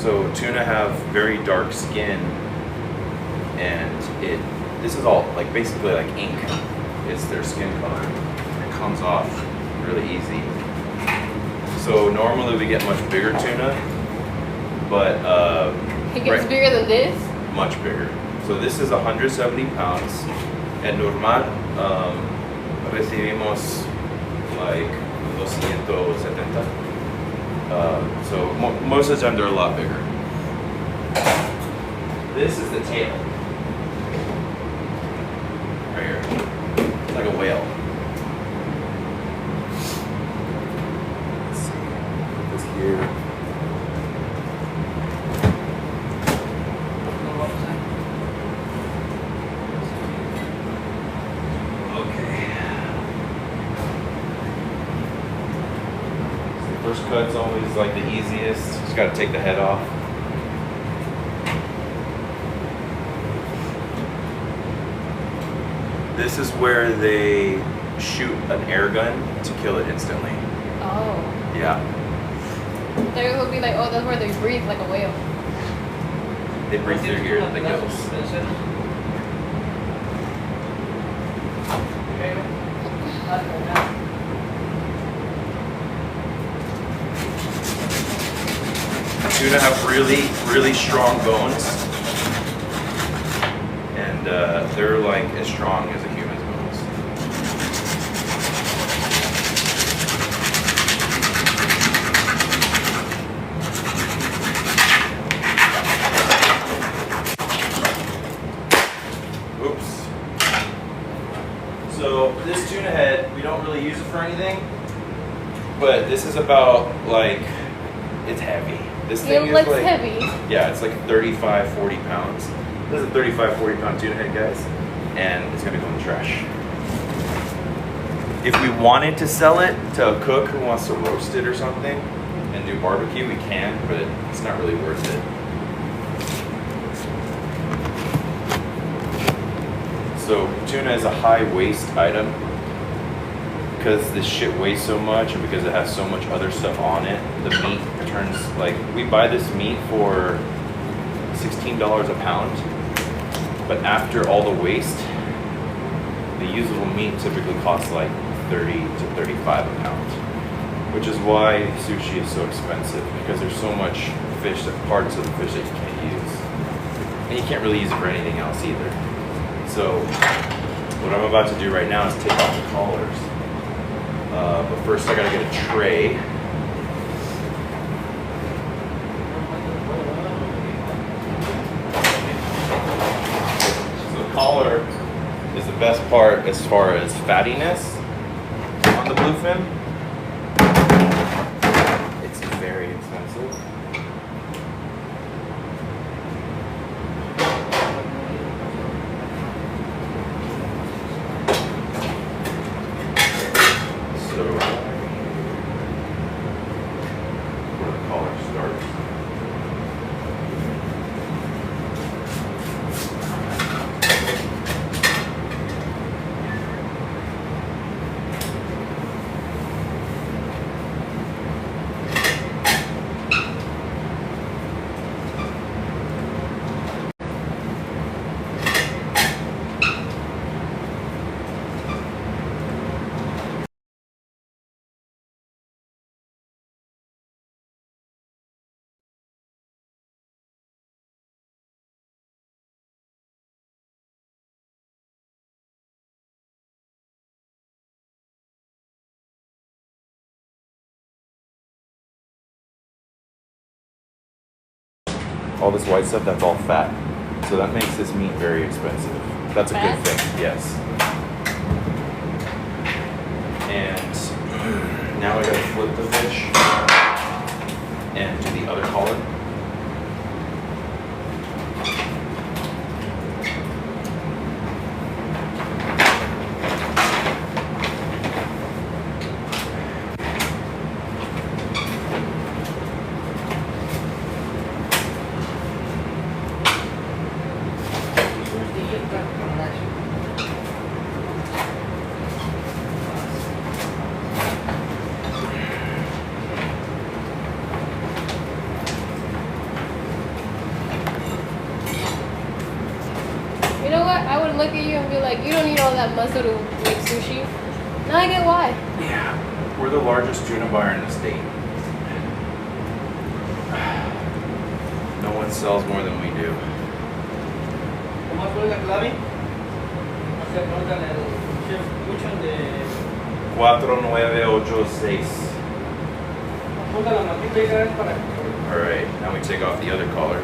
So tuna have very dark skin, and this is all like basically like ink. It's their skin color. It comes off really easy. So normally we get much bigger tuna, but it gets bigger than this? Much bigger. So this is 170 pounds. At normal recibimos like 270. So most of the time they're a lot bigger. This is the tail. Right here. It's like a whale. Let's see. Put this here. First cut's always like the easiest. Just gotta take the head off. This is where they shoot an air gun to kill it instantly. Oh. Yeah. There would be like, oh, that's where they breathe like a whale. They breathe through here, the gills. Tuna have really, really strong bones, and they're like as strong as a human's bones. Oops. So this tuna head, we don't really use it for anything, but this is about like, it's heavy. This thing it looks like, heavy. Yeah, it's like 35, 40 pounds. This is a 35, 40 pound tuna head, guys. And it's gonna go in the trash. If we wanted to sell it to a cook who wants to roast it or something and do barbecue, we can, but it's not really worth it. So tuna is a high waste item because this shit weighs so much and because it has so much other stuff on it. The meat turns like, we buy this meat for $16 a pound, but after all the waste, the usable meat typically costs like 30 to 35 a pound, which is why sushi is so expensive, because there's so much fish, parts of the fish that you can't use. And you can't really use it for anything else either. So what I'm about to do right now is take off the collars. But first I gotta get a tray. So the collar is the best part as far as fattiness on the bluefin. It's very expensive. Where the collar starts. All this white stuff, that's all fat. So that makes this meat very expensive. That's a good thing, yes. And now I gotta flip the fish and do the other collar. like you don't need all that muscle to make sushi. Now I get why. Yeah, we're the largest tuna buyer in the state. No one sells more than we do. ¿Cómo fue la clave? O sea, pregúntale al chef Mucho de... 4986. Apunta la matita y cada vez para que... Alright, now we take off the other collar.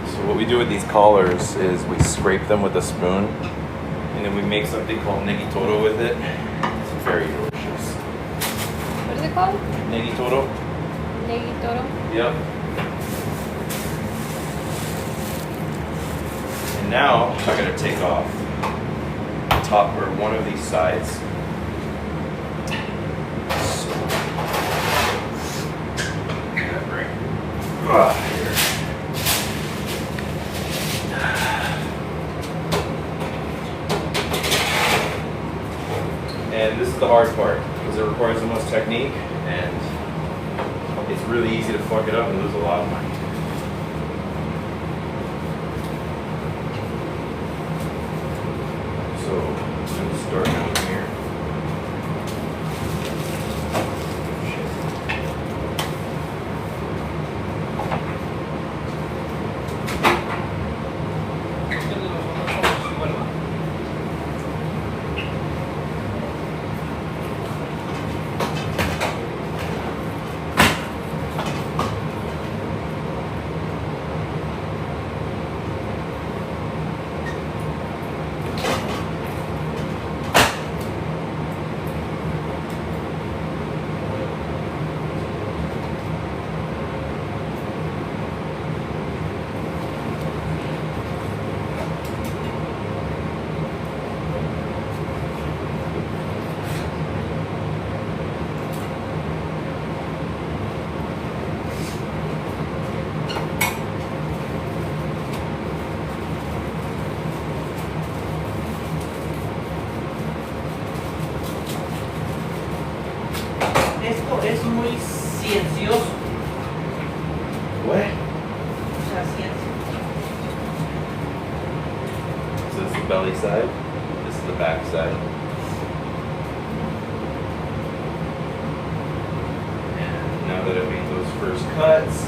So what we do with these collars is we scrape them with a spoon and then we make something called negitoro with it. It's very delicious. What is it called? Negitoro? Negitoro. Yep. And now I'm gonna take off the top or one of these sides. So, here. And this is the hard part because it requires the most technique and it's really easy to fuck it up and lose a lot of money. So I'm gonna start down here. Esto es muy ciencioso. What? O sea, ciencia. So this is the belly side, this is the back side. And now that I've made those first cuts,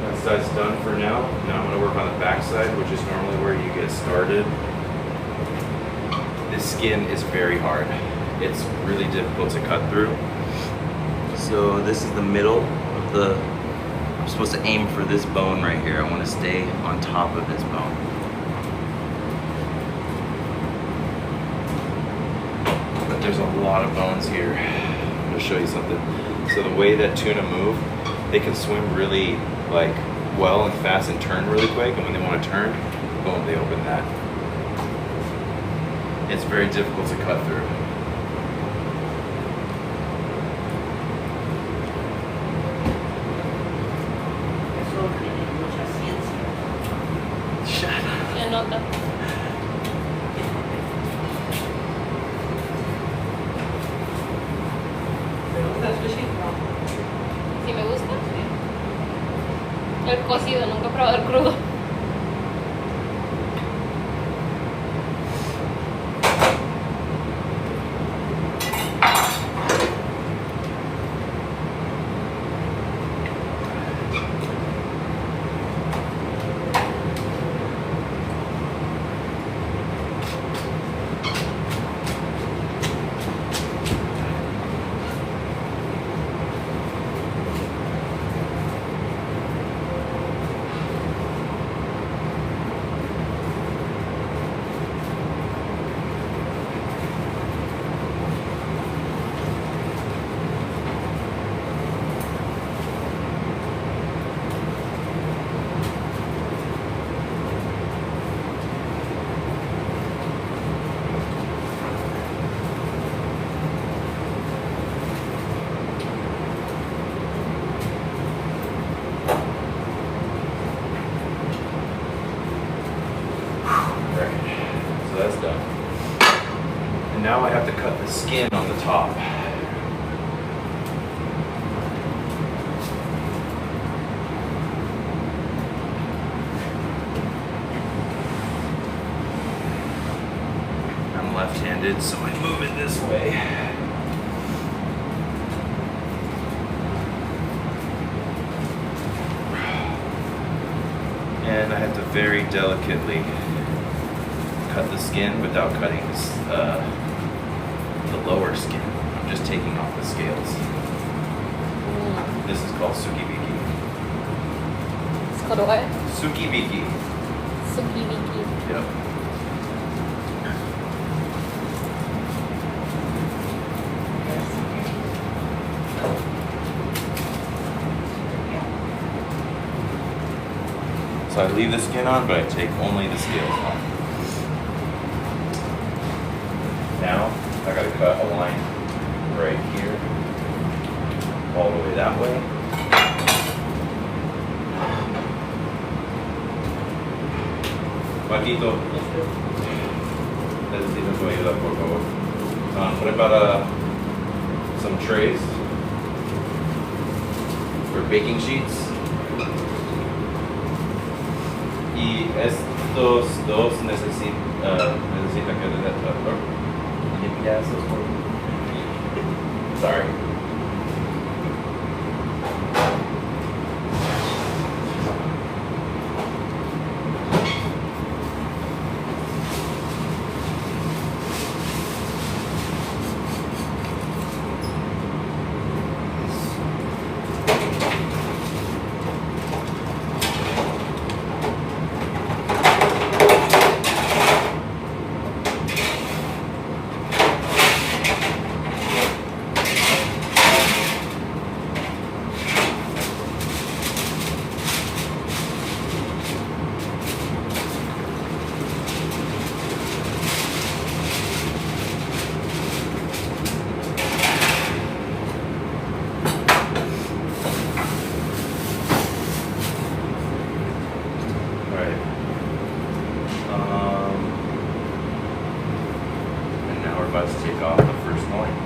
that side's done for now. Now I'm going to work on the back side, which is normally where you get started. This skin is very hard. It's really difficult to cut through. So this is the middle of the, I'm supposed to aim for this bone right here. I want to stay on top of this bone. But there's a lot of bones here. I'm going to show you something. So the way that tuna move, they can swim really like well and fast and turn really quick, and when they want to turn, boom, they open that. It's very difficult to cut through. Eso tiene mucha ciencia. Shut up. Se nota. ¿Te gusta el sushi? No. ¿Sí me gusta? El cocido, nunca he probado el crudo. now I have to cut the skin on the top. I'm left-handed, so I move it this way. And I have to very delicately cut the skin without cutting the lower skin. I'm just taking off the scales. This is called sukibiki. It's called what? Sukibiki. Sukibiki. Yep. So I leave the skin on, but I take only the scales off. Now, I gotta cut a line right here, all the way that way. Paquito, necesito tu ayuda, por favor. What about some trays for baking sheets? Y estos dos necesitan que limpiar esos por. Sorry. About to take off the first line.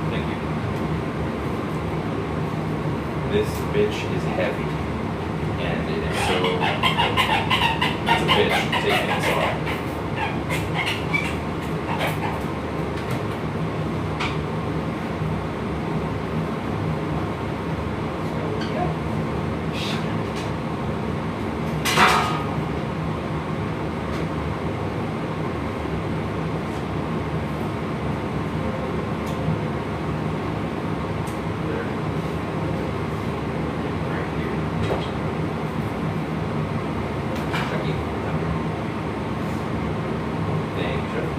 Thank you. This bitch is heavy, and it is so. It's a bitch taking its off.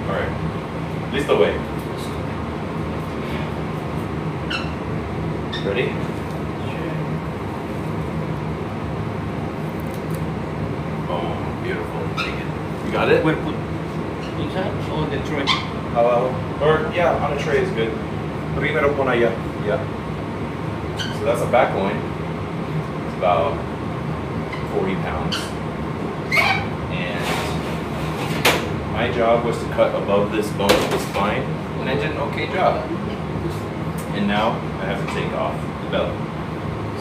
Alright. Listo, way. Ready? Oh, beautiful. Take it. You got it? Where put inside or the tray? Or, yeah, on a tray is good. Primero pon allá. Yeah. So that's a back loin. It's about 40 pounds. And my job was to cut above this bone of the spine, and I did an okay job. And now I have to take off the belly.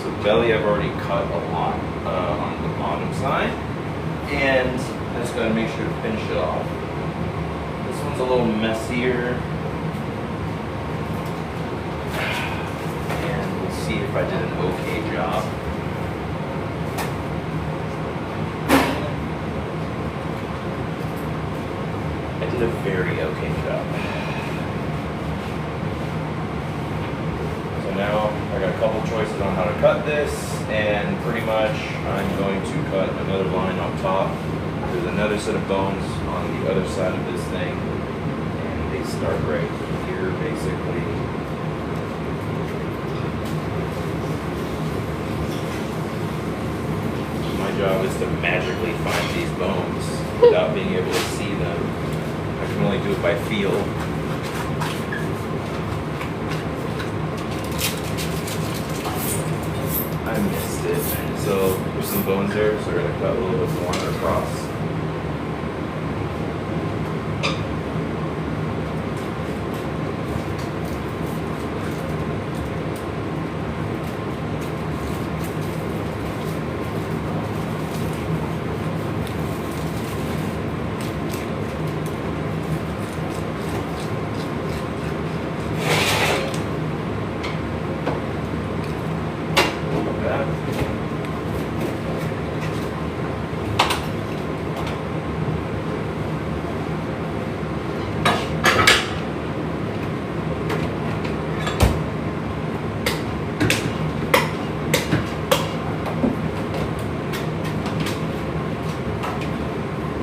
So the belly I've already cut a lot on the bottom side, and I just gotta make sure to finish it off. This one's a little messier. And we'll see if I did an okay job. I did a very okay job. So now I got a couple choices on how to cut this, and pretty much I'm going to cut another line on top. There's another set of bones on the other side of this thing, and they start right here basically. My job is to magically find these bones without being able to see them. I can only do it by feel. I missed it. So there's some bones there, so we're gonna cut a little bit more across.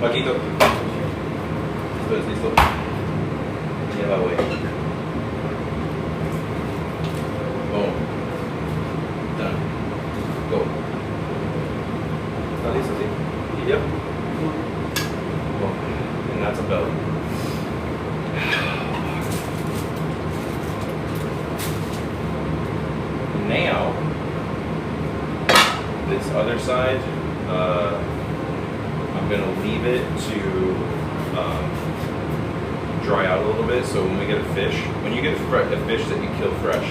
Paquito. Esto es listo. Lleva, güey. Boom. Done. Go. ¿Está listo, sí? Yep. Boom. And that's a belly. Now, this other side, I'm gonna leave it to dry out a little bit. So when we get a fish, when you get a fish that you kill fresh,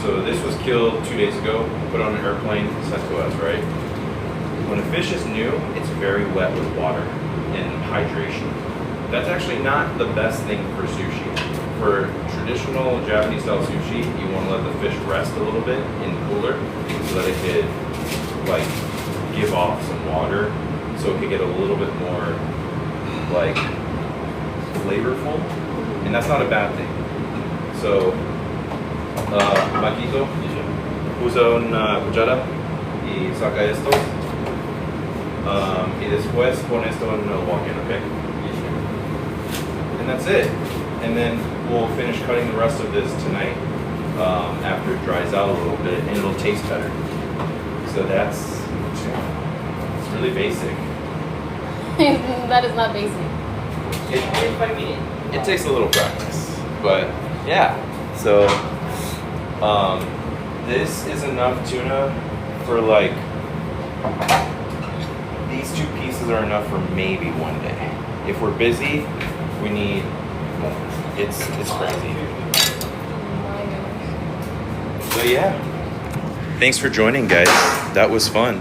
so this was killed 2 days ago, put on an airplane, sent to us, right? When a fish is new, it's very wet with water and hydration. That's actually not the best thing for sushi. For traditional Japanese style sushi, you want to let the fish rest a little bit in the cooler so that it could like give off some water, so it could get a little bit more like flavorful, and that's not a bad thing. So, Maquito, usa una cuchara y saca esto, y después pon esto en el walk-in, okay? And that's it. And then we'll finish cutting the rest of this tonight after it dries out a little bit, and it'll taste better. So it's really basic. That is not basic. It takes a little practice, but yeah. So this is enough tuna for like, these 2 pieces are enough for maybe 1 day. If we're busy, we need more. It's crazy. So yeah. Thanks for joining, guys. That was fun.